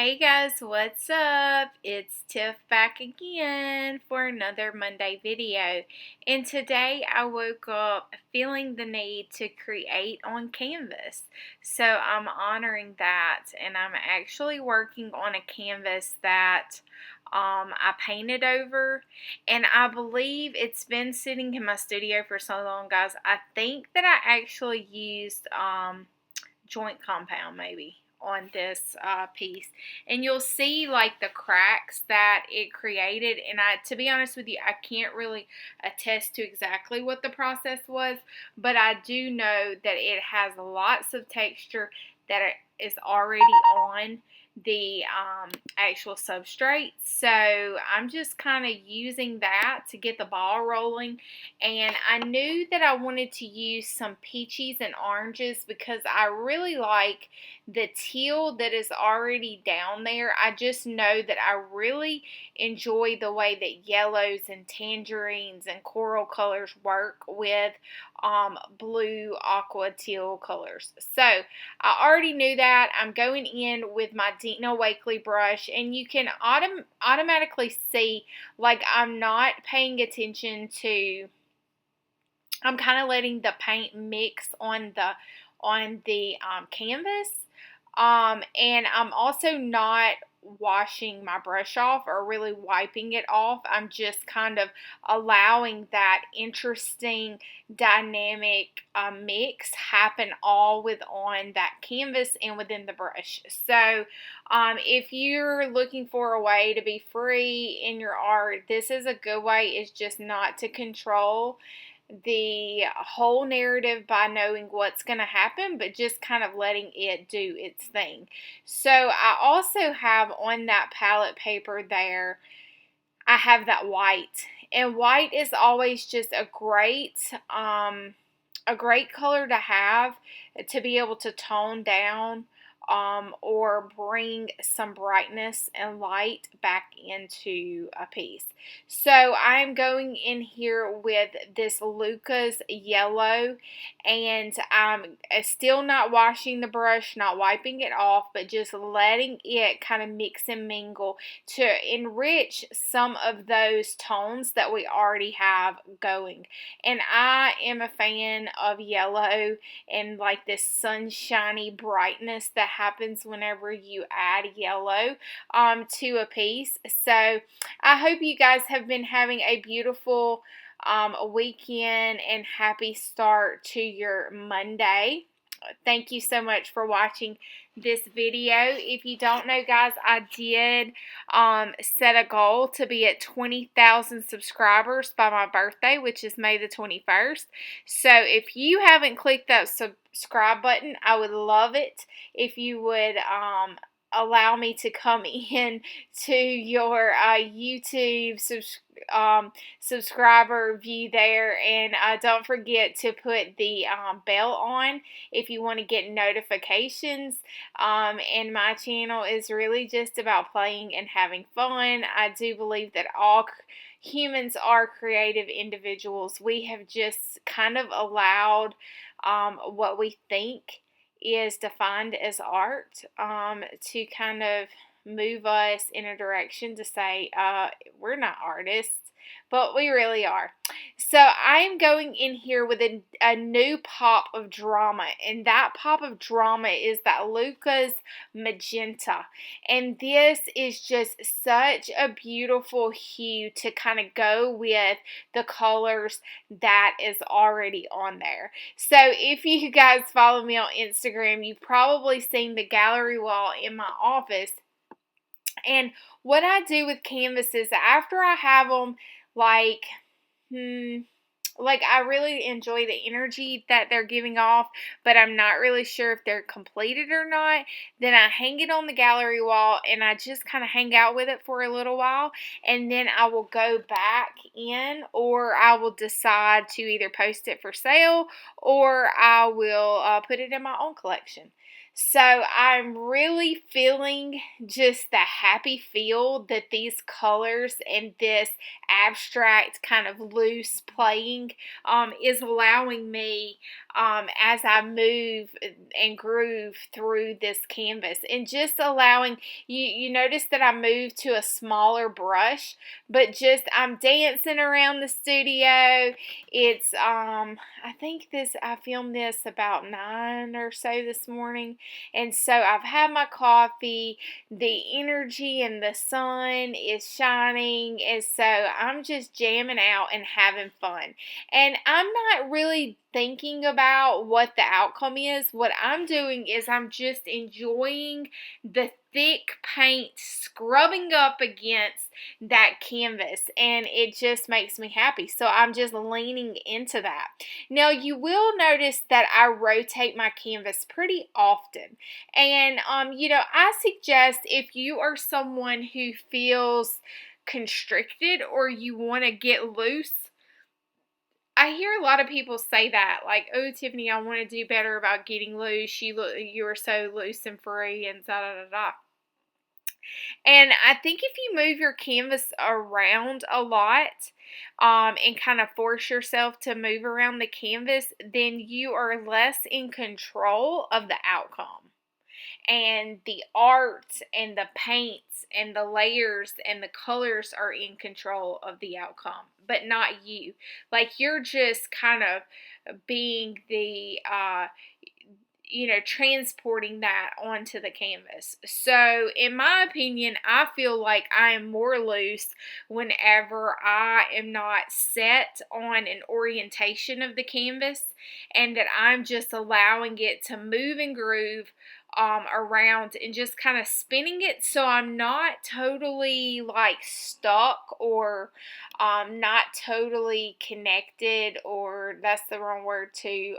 Hey guys, what's up? It's Tiff back again for another Monday video. And today I woke up feeling the need to create on canvas. So I'm honoring that, and I'm actually working on a canvas that I painted over, and I believe it's been sitting in my studio for so long, guys. I think that I actually used joint compound maybe on this piece, and you'll see like the cracks that it created. And to be honest with you, I can't really attest to exactly what the process was, but I do know that it has lots of texture that is already on the actual substrate. So I'm just kind of using that to get the ball rolling. And I knew that I wanted to use some peaches and oranges because I really like the teal that is already down there. I just know that I really enjoy the way that yellows and tangerines and coral colors work with blue, aqua, teal colors. So I already knew that. I'm going in with my Dina Wakley brush, and you can automatically see like I'm not paying attention to. I'm kind of letting the paint mix on the canvas, and I'm also not washing my brush off or really wiping it off. I'm just kind of allowing that interesting dynamic mix happen all on that canvas and within the brush. So if you're looking for a way to be free in your art, this is a good way. It's just not to control the whole narrative by knowing what's going to happen, but just kind of letting it do its thing. So I also have on that palette paper there, I have that white, and white is always just a great color to have to be able to tone down or bring some brightness and light back into a piece. So I'm going in here with this Luca's yellow, and I'm still not washing the brush, not wiping it off, but just letting it kind of mix and mingle to enrich some of those tones that we already have going. And I am a fan of yellow and like this sunshiny brightness that happens whenever you add yellow to a piece. So I hope you guys have been having a beautiful weekend and happy start to your Monday. Thank you so much for watching this video. If you don't know, guys, I did set a goal to be at 20,000 subscribers by my birthday, which is May the 21st. So if you haven't clicked that subscribe button, I would love it if you would allow me to come in to your YouTube subscriber view there, and don't forget to put the bell on if you want to get notifications. And my channel is really just about playing and having fun. I do believe that all humans are creative individuals. We have just kind of allowed what we think is defined as art to kind of move us in a direction to say we're not artists, but we really are. So I'm going in here with a new pop of drama, and that pop of drama is that Luca's magenta, and this is just such a beautiful hue to kind of go with the colors that is already on there. So if you guys follow me on Instagram, you've probably seen the gallery wall in my office. And what I do with canvases, after I have them, like I really enjoy the energy that they're giving off, but I'm not really sure if they're completed or not. Then I hang it on the gallery wall, and I just kind of hang out with it for a little while, and then I will go back in, or I will decide to either post it for sale, or I will put it in my own collection. So I'm really feeling just the happy feel that these colors and this abstract kind of loose playing is allowing me as I move and groove through this canvas, and just allowing you notice that I moved to a smaller brush, but just I'm dancing around the studio. It's I think I filmed this about 9 or so this morning, and so I've had my coffee, the energy and the sun is shining, and so I'm just jamming out and having fun. And I'm not really thinking about what the outcome is. What I'm doing is I'm just enjoying the thick paint scrubbing up against that canvas, and it just makes me happy. So I'm just leaning into that. Now you will notice that I rotate my canvas pretty often, and I suggest if you are someone who feels constricted or you want to get loose. I hear a lot of people say that, like, "Oh, Tiffany, I want to do better about getting loose. You are so loose and free," and da da da da. And I think if you move your canvas around a lot, and kind of force yourself to move around the canvas, then you are less in control of the outcome. And the art and the paints and the layers and the colors are in control of the outcome, but not you. Like, you're just kind of being the transporting that onto the canvas. So, in my opinion, I feel like I am more loose whenever I am not set on an orientation of the canvas, and that I'm just allowing it to move and groove around and just kind of spinning it, so I'm not totally like stuck, or not totally connected, or that's the wrong word too.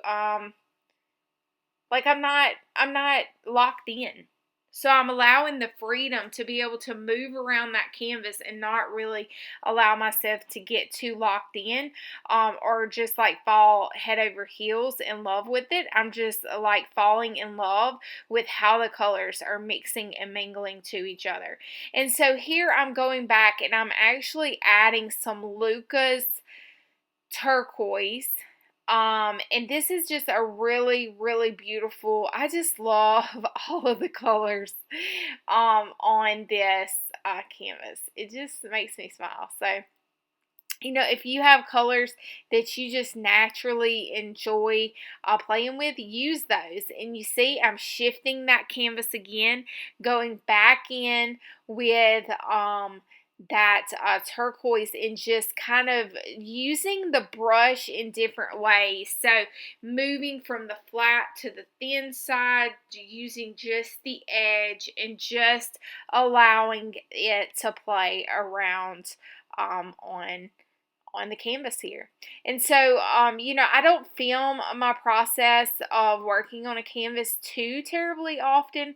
Like, I'm not locked in. So I'm allowing the freedom to be able to move around that canvas and not really allow myself to get too locked in, or just like fall head over heels in love with it. I'm just like falling in love with how the colors are mixing and mingling to each other. And so here I'm going back and I'm actually adding some Luca's turquoise. And this is just a really, really beautiful, I just love all of the colors on this canvas. It just makes me smile. So, if you have colors that you just naturally enjoy playing with, use those. And you see, I'm shifting that canvas again, going back in with that turquoise, and just kind of using the brush in different ways. So moving from the flat to the thin side, using just the edge, and just allowing it to play around on the canvas here. And so, I don't film my process of working on a canvas too terribly often,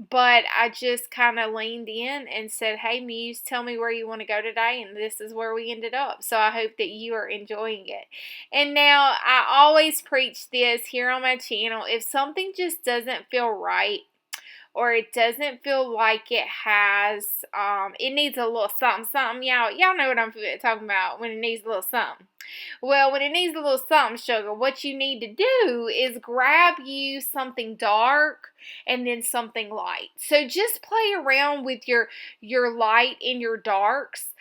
but I just kind of leaned in and said, "Hey, Muse, tell me where you want to go today," and this is where we ended up. So I hope that you are enjoying it. And now, I always preach this here on my channel: if something just doesn't feel right, or it doesn't feel like it has, it needs a little something, something. Y'all know what I'm talking about when it needs a little something. Well, when it needs a little something, sugar, what you need to do is grab you something dark and then something light. So just play around with your light and your darks,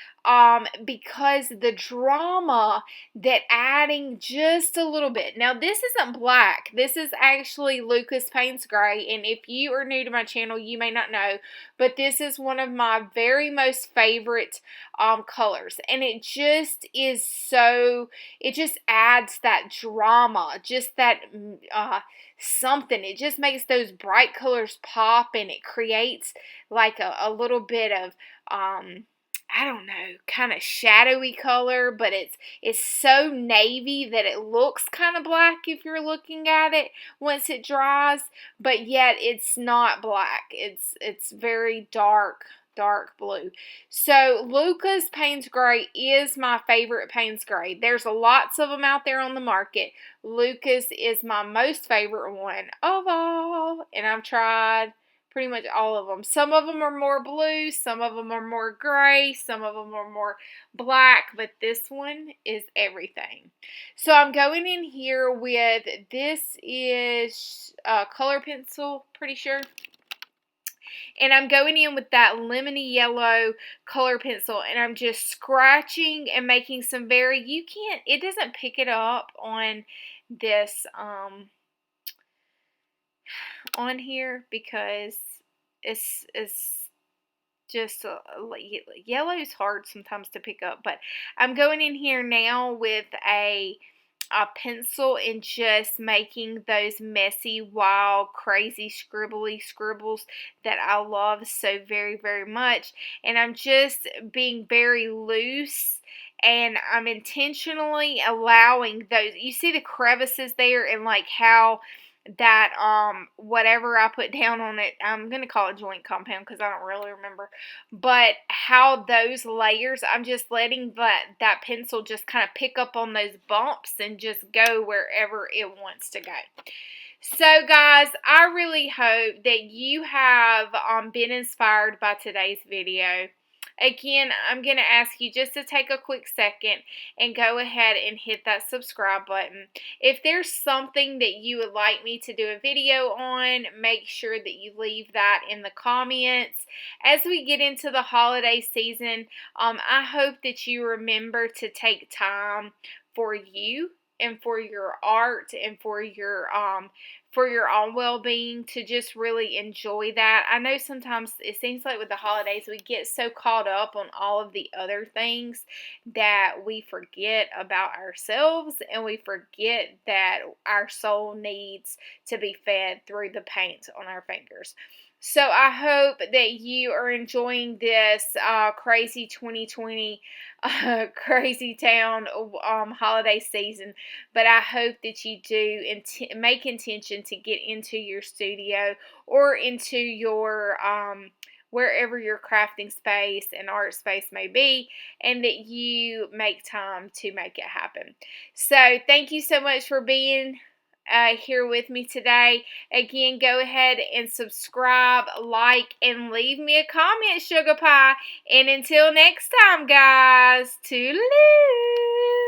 because the drama that adding just a little bit. Now, this isn't black. This is actually Luca's Paints Gray, and if you are new to my channel, you may not know, but this is one of my very most favorite colors, and it just is so, it just adds that drama, just that something. It just makes those bright colors pop, and it creates like a little bit of I don't know, kind of shadowy color, but it's so navy that it looks kind of black if you're looking at it once it dries, but yet it's not black. It's very dark dark blue. So Luca's Payne's Gray is my favorite Payne's Gray. There's lots of them out there on the market. Luca's is my most favorite one of all, and I've tried pretty much all of them. Some of them are more blue, some of them are more gray, some of them are more black, but this one is everything. So I'm going in here with, this is color pencil, pretty sure. And I'm going in with that lemony yellow color pencil, and I'm just scratching and making some it doesn't pick it up on this, on here, because it's just yellow is hard sometimes to pick up. But I'm going in here now with a pencil and just making those messy, wild, crazy, scribbly scribbles that I love so very, very much. And I'm just being very loose, and I'm intentionally allowing those, you see the crevices there, and like how that whatever I put down on it, I'm gonna call it joint compound because I don't really remember, but how those layers, I'm just letting that pencil just kind of pick up on those bumps and just go wherever it wants to go. So guys, I really hope that you have been inspired by today's video. Again, I'm going to ask you just to take a quick second and go ahead and hit that subscribe button. If there's something that you would like me to do a video on, make sure that you leave that in the comments. As we get into the holiday season, I hope that you remember to take time for you and for your art and for your own well-being, to just really enjoy that. I know sometimes it seems like with the holidays we get so caught up on all of the other things that we forget about ourselves, and we forget that our soul needs to be fed through the paint on our fingers. So I hope that you are enjoying this crazy 2020 crazy town holiday season. But I hope that you do make intention to get into your studio or into your wherever your crafting space and art space may be, and that you make time to make it happen. So thank you so much for being here with me today. Again, go ahead and subscribe, like, and leave me a comment, Sugar Pie. And until next time, guys, toodaloo!